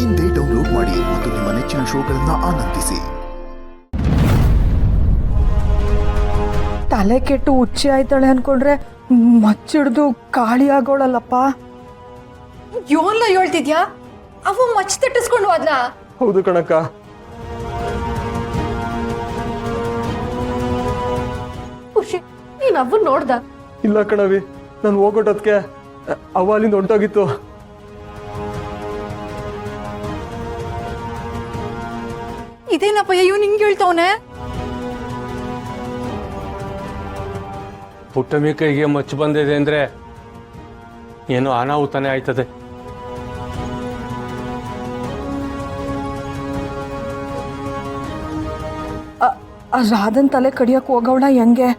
ಇಂದೇ ಡೌನ್ಲೋಡ್ ಮಾಡಿ ಮತ್ತು ನಿಮ್ಮ ನೆಚ್ಚಿನ ಶೋಗಳನ್ನ ಆನಂದಿಸಿ. ತಲೆ ಕೆಟ್ಟು ಹುಚ್ಚಿ ಆಯ್ತಾಳೆ ಅನ್ಕೊಂಡ್ರೆ ಮಚ್ಚಿಡ್ದು ಕಾಳಿ ಆಗೋಳಲ್ಲಪ್ಪ. ಯೋನ್ಲ ಹೇಳ್ತಿದ್ಯಾ? ಅವು ಮಚ್ಚ ತಟ್ಟಿಸ್ಕೊಂಡು ಹೋದ್ಲಾ? ಹೌದು ಕಣಕ್ಕ. ಖುಷಿ, ನೀನ್ ಅವನ್ ನೋಡ್ದ? ಇಲ್ಲ ಕಣವಿ, ನಾನು ಹೋಗೋಟದ್ಕೆ ಅವ ಅಲ್ಲಿಂದ ಹೊಂಟೋಗಿತ್ತು. ಇದೇನಪ್ಪಯ್ಯ ಇವ್ನು ಹಿಂಗ್ ಹೇಳ್ತವನೆ? ಪುಟ್ಟಮಿ ಕೈಗೆ ಮಚ್ಚು ಬಂದಿದೆ ಅಂದ್ರೆ ಏನೋ ಅನಾಹುತನೇ ಆಯ್ತದೆ. ಆ ರಾಧನ್ ತಲೆ ಕಡಿಯಕ್ ಹೋಗವಳ ಹೆಂಗೆ?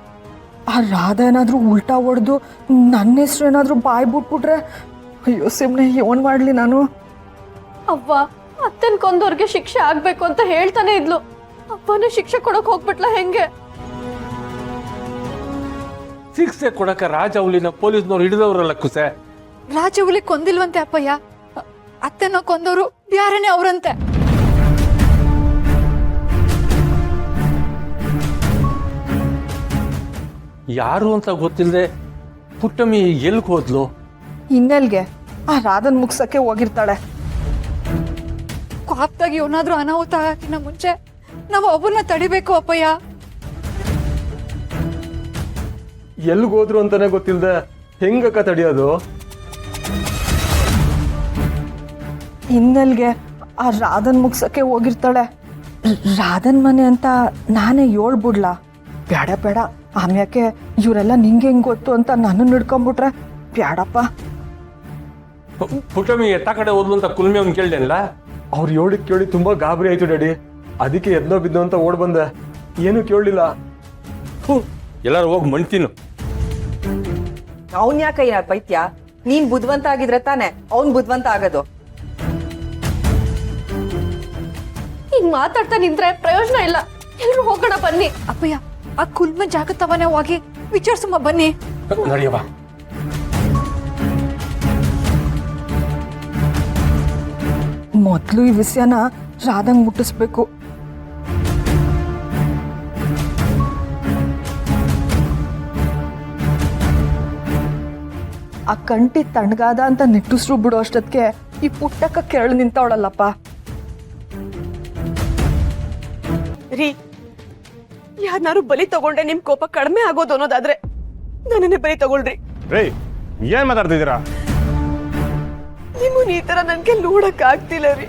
ಆ ರಾಧ ಏನಾದ್ರೂ ಉಲ್ಟಾ ಹೊಡೆದು ನನ್ನ ಹೆಸ್ರು ಏನಾದ್ರೂ ಬಾಯ್ ಬಿಟ್ಬಿಟ್ರೆ ಅಯ್ಯೋ ಸಿಮ್ನೆ ಏನ್ ಮಾಡ್ಲಿ ನಾನು? ಅವ್ವ ಅತ್ತನ್ ಕೊಂದವ್ರಿಗೆ ಶಿಕ್ಷೆ ಆಗ್ಬೇಕು ಅಂತ ಹೇಳ್ತಾನೆ ಇದ್ಲು. ಅಪ್ಪನೇ ಶಿಕ್ಷೆ ಕೊಡಕ್ ಹೋಗ್ಬಿಟ್ಲ ಹೆಂಗೆ? ಶಿಕ್ಷೆ ಕೊಡಕ ರಾಜೌಲಿನ ಪೊಲೀಸ್ನವ್ರು ಹಿಡಿದವ್ರಲ್ಲ ಕುಸೆ. ರಾಜವುಲಿ ಕೊಂದಿಲ್ವಂತೆ ಅಪ್ಪಯ್ಯ, ಅತ್ತೆನೋ ಕೊಂದವರು ಬ್ಯಾರನೆ ಅವ್ರಂತೆ. ಯಾರು ಅಂತ ಗೊತ್ತಿಲ್ಲದೆ ಪುಟ್ಟಮಿ ಎಲ್ಗ್ ಹೋದ್ಲು? ಇನ್ನೆಲ್ಗೆ ಆ ರಾಧನ್ ಮುಗ್ಸಕ್ಕೆ ಹೋಗಿರ್ತಾಳೆ. ಕಾಪ್ತಾಗಿ ಏನಾದ್ರೂ ಅನಾಹುತ ಆಗಕ್ಕಿಂತ ಮುಂಚೆ ನಾವು ಒಬ್ಬನ್ನ ತಡಿಬೇಕು ಅಪ್ಪಯ್ಯ. ಎಲ್ಗೋದ್ರು ಅಂತಾನೆ ಗೊತ್ತಿಲ್ದೆ ಹೆಂಗಕ್ಕ ತಡಿಯೋದು? ಇನ್ನೆಲ್ಗೆ ಆ ರಾಧನ್ ಮುಗ್ಸಕ್ಕೆ ಹೋಗಿರ್ತಾಳೆ. ರಾಧನ್ ಮನೆ ಅಂತ ನಾನೇ ಹೇಳ್ಬಿಡ್ಲಾ? ಬೇಡ ಬೇಡ, ಆಮ್ಯಾಕೆ ಇವರೆಲ್ಲ ನಿಂಗೆ ಹೆಂಗ್ ಗೊತ್ತು ಅಂತ ನನ್ನ ಹಿಡ್ಕೊಂಡ್ಬಿಟ್ರೆ ಬ್ಯಾಡಪ್ಪ. ಪುಟ್ಟಮಿ ಎತ್ತ ಕಡೆ ಹೋದ್ಲು ಅಂತ ಕುಲ್ಮಿ ಅವ್ನು ಕೇಳ್ದೇನಲ್ಲ? ಅವ್ರು ಹೇಳಿದ್ ಕೇಳಿ ತುಂಬಾ ಗಾಬರಿ ಆಯ್ತು ಡ್ಯಾಡಿ. ಅದಕ್ಕೆ ಎದ್ನೋ ಬಿದ್ದೋ ಅಂತ ಓಡ್ ಬಂದೆ, ಏನು ಕೇಳಲಿಲ್ಲ. ಎಲ್ಲಾರು ಹೋಗಿ ಮಣ್ತೀನು. ಅವನ್ ಯಾಕಯ್ಯ ಪೈತ್ಯ? ನೀನ್ ಬುದ್ಧಿವಂತ ಆಗಿದ್ರೆ ತಾನೆ ಅವನ್ ಬುದ್ಧಿವಂತ ಆಗೋದು. ಹಿಂಗ್ ಮಾತಾಡ್ತಾ ನಿಂತ್ರೆ ಪ್ರಯೋಜನ ಇಲ್ಲ. ಎಲ್ರು ಹೋಗೋಣ ಬನ್ನಿ. ಅಪ್ಪಯ್ಯ, ಆ ಕುಲ್ಮ ಜಾಗತ್ತವನೇ ಹೋಗಿ ವಿಚಾರಿಸುಮ್ಮ ಬನ್ನಿ. ನಡೆಯವ. ಮೊದ್ಲು ಈ ವಿಷಯನ ರಾಧಂಗ್ ಮುಟ್ಟಿಸ್ಬೇಕು. ಆ ಕಂಟಿ ತಣ್ಣಗಾದ ಅಂತ ನಿಟ್ಟುಸ್ರು ಬಿಡೋ ಅಷ್ಟೊತ್ತಿಗೆ ಈ ಪುಟ್ಟಕ್ಕ ಕೆರಳು ನಿಂತವಳಲ್ಲಪ್ಪ. ರೀ, ಯಾರನ್ನಾರು ಬಲಿ ತಗೊಂಡ್ರೆ ನಿಮ್ ಕೋಪ ಕಡಿಮೆ ಆಗೋದು ಅನ್ನೋದಾದ್ರೆ ನನ್ನನ್ನೇ ಬಲಿ ತಗೊಳ್ರಿ. ರೇ, ಏನ್ ಮಾತಾಡ್ತಿದ್ದೀರಾ? ನಿಮ್ಮನ್ ಈ ತರ ನನ್ಗೆ ನೋಡಕ್ ಆಗ್ತಿಲ್ಲ ರೀ.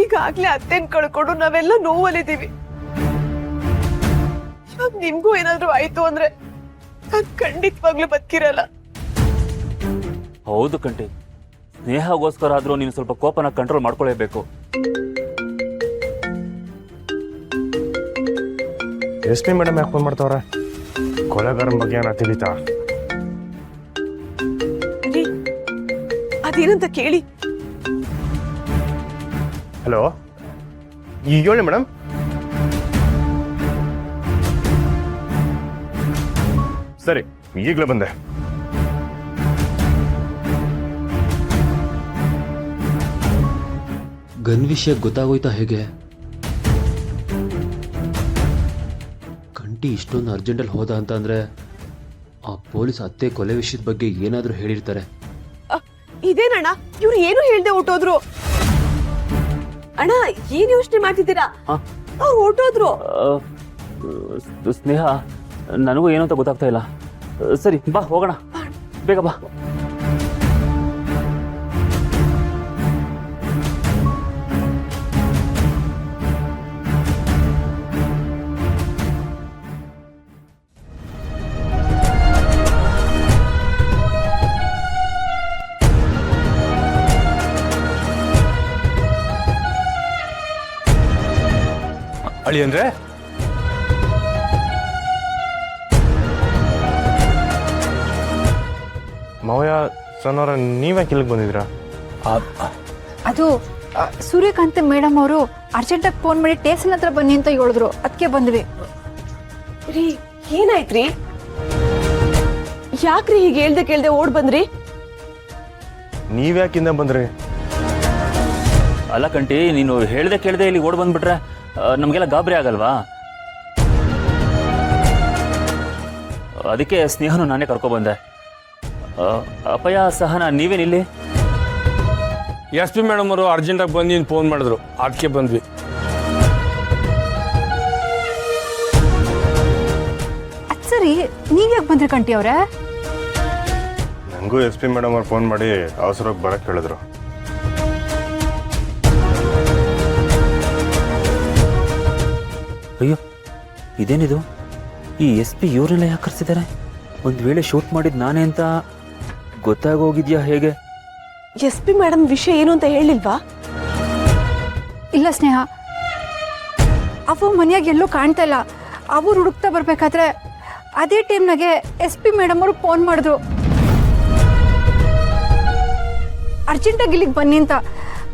ಈಗಾಗ್ಲೇ ಅತ್ತೆನ್ ಕಳ್ಕೊಂಡು ನಾವೆಲ್ಲ ನೋವಲ್ಲಿದ್ದೀವಿ. ಇವಾಗ ನಿಮ್ಗೂ ಏನಾದ್ರು ಆಯ್ತು ಅಂದ್ರೆ ನಾನ್ ಖಂಡಿತವಾಗ್ಲೂ ಬದುಕಿರಲ್ಲ. ಹೌದು ಕಂಟಿ, ಸ್ನೇಹಗೋಸ್ಕರ ಆದ್ರೂ ನೀನು ಸ್ವಲ್ಪ ಕೋಪನ ಕಂಟ್ರೋಲ್ ಮಾಡ್ಕೊಳ್ಳೇಬೇಕು. ಎಷ್ಟೇ ಮೇಡಮ್ ಯಾಕೆ ಫೋನ್ ಮಾಡ್ತಾವ್ರ? ಕೊಲೆಗಾರನ ಬಗ್ಗೆ ಏನ ತಿಳಿತಾ? ರೀ, ಅದೇನಂತ ಕೇಳಿ. ಹಲೋ, ಈಗ ಹೇಳಿ ಮೇಡಮ್. ಸರಿ, ಈಗಲೇ ಬಂದೆ. ಗನ್ ವಿಷಯ ಗೊತ್ತಾಗೋಯ್ತಾ ಹೇಗೆ? ಕಂಟಿ ಇಷ್ಟೊಂದು ಅರ್ಜೆಂಟಲ್ಲಿ ಹೋದ ಅಂತ ಅಂದ್ರೆ ಆ ಪೊಲೀಸ್ ಅತ್ತೆ ಕೊಲೆ ವಿಷಯದ ಬಗ್ಗೆ ಏನಾದರೂ ಹೇಳಿರ್ತಾರೆ. ಇದೇನಣ್ಣ, ಇವ್ರು ಏನು ಹೇಳ್ದೆ ಹೊಟ್ಟೋದ್ರು. ಅಣ್ಣ, ಏನ್ ಯೋಚನೆ ಮಾಡ್ತಿದ್ದೀರಾ? ಅವ್ರು ಹೊಟ್ಟೋದ್ರು. ಸ್ನೇಹ, ನನಗೂ ಏನು ಅಂತ ಗೊತ್ತಾಗ್ತಾ ಇಲ್ಲ. ಸರಿ ಬಾ ಹೋಗೋಣ, ಬೇಗ ಬಾ. ಅಳಿ ಅಂದ್ರೆ ಮಾವಯ್ಯ ಸನ್ನೋರ, ನೀವೇ ಕಿಲ್ಗೆ ಬಂದಿದ್ದೀರಾ? ಅದು ಸೂರ್ಯಕಾಂತ್ ಮೇಡಮ್ ಅವರು ಅರ್ಜೆಂಟಾಗಿ ಫೋನ್ ಮಾಡಿ ಟೇಷನ್ ಹತ್ರ ಬನ್ನಿ ಅಂತ ಹೇಳಿದ್ರು, ಅದಕ್ಕೆ ಬಂದ್ವಿ. ರೀ, ಏನಾಯ್ತ್ರಿ? ಯಾಕ್ರಿ ಹೀಗೆ ಹೇಳ್ದೆ ಕೇಳ್ದೆ ಓಡ್ ಬಂದ್ರಿ? ನೀವ್ಯಾಕಿಂದ ಬಂದ್ರಿ? ಅಲ್ಲ ಕಂಟಿ, ನೀನು ಹೇಳ್ದೆ ಕೇಳ್ದೆ ಇಲ್ಲಿ ಓಡ್ ಬಂದ್ಬಿಟ್ರೆ ನಮಗೆಲ್ಲ ಗಾಬರಿ ಆಗಲ್ವಾ? ಅದಕ್ಕೆ ಸ್ನೇಹನು ನಾನೇ ಕರ್ಕೊಬಂದೆ. ಅಪ್ಪಯ್ಯ, ಸಹನಾ, ನೀವೇನಿಲ್ಲಿ? ಎಸ್ ಪಿ ಮೇಡಮ್ ಅವರು ಅರ್ಜೆಂಟಾಗಿ ಬಂದು ನೀನು ಫೋನ್ ಮಾಡಿದ್ರು, ಅದಕ್ಕೆ ಬಂದ್ವಿ. ಅದ್ ಸರಿ, ನೀವ್ಯಾಕೆ ಬಂದ್ರಿ ಕಂಟಿ ಅವ್ರೆ? ನನಗೂ ಎಸ್ ಪಿ ಮೇಡಮ್ ಅವ್ರು ಫೋನ್ ಮಾಡಿ ಅವಸರವಾಗಿ ಬರಕ್ಕೆ ಹೇಳಿದ್ರು. ಅಯ್ಯೋ, ಇದೇನಿದು? ಈ ಎಸ್ ಪಿ ಇವ್ರನ್ನೆಲ್ಲ ಯಾಕೆ ಕರ್ಸಿದ್ದಾರೆ? ಒಂದು ವೇಳೆ ಶೂಟ್ ಮಾಡಿದ್ ನಾನೇ ಅಂತ ಗೊತ್ತಾಗೋಗಿದ್ಯಾ ಹೇಗೆ? ಎಸ್ ಪಿ ಮೇಡಮ್ ವಿಷಯ ಏನು ಅಂತ ಹೇಳಿಲ್ವಾ? ಇಲ್ಲ ಸ್ನೇಹ, ಅವು ಮನೆಯಾಗ ಎಲ್ಲೂ ಕಾಣ್ತಾ ಇಲ್ಲ. ಅವ್ರು ಹುಡುಕ್ತಾ ಬರ್ಬೇಕಾದ್ರೆ ಅದೇ ಟೈಮ್ನಾಗೆ ಎಸ್ ಪಿ ಮೇಡಮ್ ಅವ್ರು ಫೋನ್ ಮಾಡಿದ್ರು, ಅರ್ಜೆಂಟಾಗಿ ಇಲ್ಲಿಗೆ ಬನ್ನಿ ಅಂತ.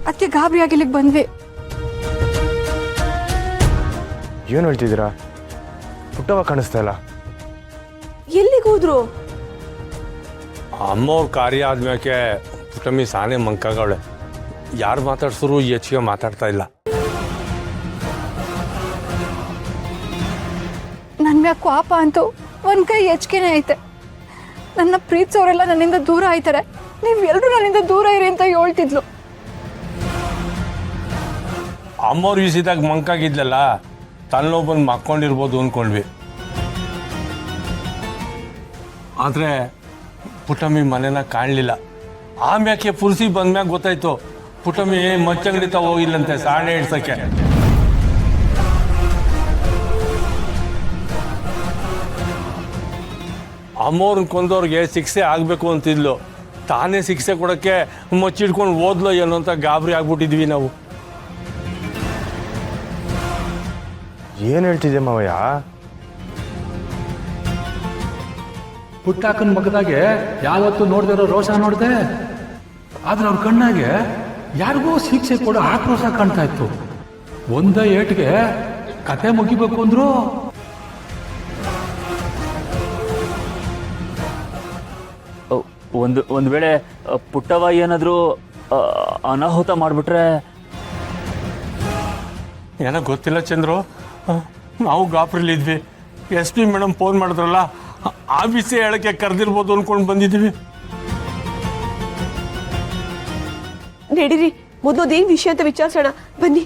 ಅದಕ್ಕೆ ಗಾಬರಿಯಾಗಿ ಇಲ್ಲಿಗೆ ಬಂದ್ವಿ. ಏನು ಹೇಳ್ತಿದ್ದೀರಾ? ಪುಟ್ಟವ ಕಾಣಿಸ್ತಾ ಇಲ್ಲ. ಎಲ್ಲಿಗೆ ಹೋದ್ರು? ಅಮ್ಮವ್ರ ಕಾರ್ಯ ಆದ್ಮ್ಯಾಕೆ ಪುಟ್ಟಮ್ಮಿ ಸಾನೆ ಮಂಕಾಗವಳೆ. ಯಾರು ಮಾತಾಡ್ಸಿದ್ರು ಹೆಚ್ಚಿಗೆ ಮಾತಾಡ್ತಾ ಇಲ್ಲ. ನನ್ನ ಮ್ಯಾಗ ಕೋಪ ಅಂತೂ ಒಂದು ಕೈ ಹೆಚ್ಚಿಗೆನೇ ಐತೆ. ನನ್ನ ಪ್ರೀತಿಸೋರೆಲ್ಲ ನನ್ನಿಂದ ದೂರ ಆಯ್ತಾರೆ, ನೀವೆಲ್ಲರೂ ನನ್ನಿಂದ ದೂರ ಇರಿ ಅಂತ ಹೇಳ್ತಿದ್ಲು. ಅಮ್ಮವ್ರ ವಿಷಯದಾಗ ಮಂಕಾಗಿದ್ಲಲ್ಲ, ತನ್ನೋ ಬಂದು ಮಕ್ಕೊಂಡಿರ್ಬೋದು ಅಂದ್ಕೊಂಡ್ವಿ. ಆದರೆ ಪುಟ್ಟಮ್ಮಿ ಮನೆನ ಕಾಣಲಿಲ್ಲ. ಆಮ್ಯಾಕೆ ಪುರ್ಸಿ ಬಂದ್ಮ್ಯಾಗ ಗೊತ್ತಾಯ್ತು ಪುಟ್ಟಮ್ಮಿ ಮಚ್ಚಂಗಡಿ ತಾ ಹೋಗಿಲ್ಲಂತೆ ಸಾಣೆ ಇಡ್ಸಕ್ಕೆ. ಅಮ್ಮವ್ರನ್ನ ಕೊಂದವ್ರಿಗೆ ಶಿಕ್ಷೆ ಆಗಬೇಕು ಅಂತಿದ್ಲು. ತಾನೇ ಶಿಕ್ಷೆ ಕೊಡೋಕ್ಕೆ ಮಚ್ಚಿಡ್ಕೊಂಡು ಓದ್ಲೋ ಏನೋ ಅಂತ ಗಾಬರಿ ಆಗ್ಬಿಟ್ಟಿದ್ವಿ ನಾವು. ಏನು ಹೇಳ್ತಿದ್ದೆ ಮಾವಯ್ಯ? ಪುಟ್ಟಾಕನ ಮಗದಾಗೆ ಯಾವತ್ತು ನೋಡ್ದಿರೋ ರೋಷ ನೋಡಿದೆ, ಆದ್ರೆ ಅವ್ರ ಕಣ್ಣಾಗೆ ಯಾರಿಗೂ ಶಿಕ್ಷೆ ಕೊಡೋ ಆಕ್ರೋಶ ಕಾಣ್ತಾ ಇತ್ತು. ಒಂದೇ ಏಟ್ಗೆ ಕತೆ ಮುಗಿಬೇಕು ಅಂದ್ರು. ಒಂದು ವೇಳೆ ಪುಟ್ಟವ ಏನಾದರೂ ಅನಾಹುತ ಮಾಡಿಬಿಟ್ರೆ? ಏನೋ ಗೊತ್ತಿಲ್ಲ ಚಂದ್ರು, ನಾವು ಗಾಬರಿಲಿದ್ವಿ. ಎಸ್ ಪಿ ಮೇಡಮ್ ಫೋನ್ ಮಾಡಿದ್ರಲ್ಲ, ಆ ವಿಷಯ ಹೇಳಕ್ಕೆ ಕರೆದಿರ್ಬೋದು ಅಂದ್ಕೊಂಡು ಬಂದಿದ್ದೀವಿ. ನಡೀರಿ, ಮೊದಲು ಅದೇನ್ ವಿಷಯ ಅಂತ ವಿಚಾರಿಸೋಣ ಬನ್ನಿ.